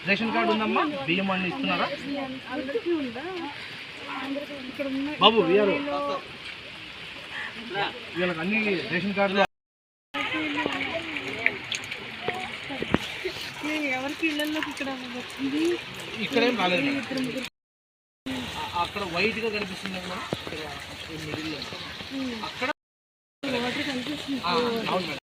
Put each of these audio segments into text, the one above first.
Ration card ఉందమ్మా? బియ్యం అన్ని ఇస్తున్నారా బాబు? వీళ్ళకి అన్ని రేషన్ కార్డులు ఎవరికి ఇళ్ళల్లోకి ఇక్కడేం రాలేదు. అక్కడ వైట్ గా కనిపిస్తుంది అక్కడ కనిపిస్తుంది. అవును మేడం.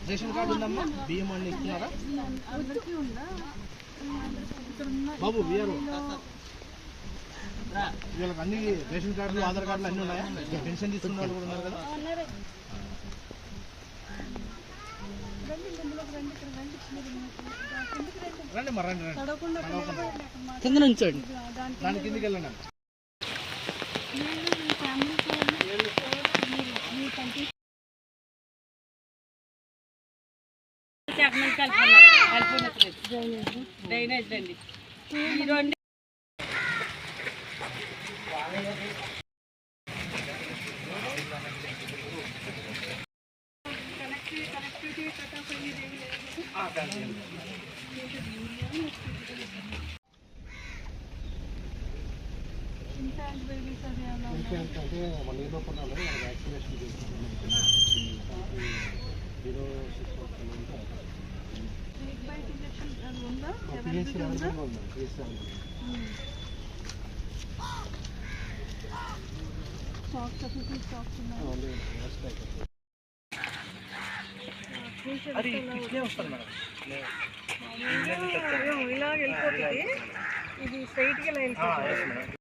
రేషన్ కార్డు ఉందమ్మా? బియ్యం అన్ని ఇస్తున్నారా బాబు? వీళ్ళకి అన్ని రేషన్ కార్డులు ఆధార్ కార్డులు అన్నీ ఉన్నాయా? పెన్షన్ తీసుకున్న వాళ్ళు కూడా ఉన్నారు కదా? రండి మరి రండి కింద నుంచండి, దాని కిందకి వెళ్ళండి. డ్రైనేజ్ అండి ఈ రెండు అంటే మన ఏదో కొన్నాళ్ళు వ్యాక్సినేషన్ ఇలా వెళ్ళిపోతుంది. ఇది స్ట్రైట్గా వెళ్ళిపోతుంది.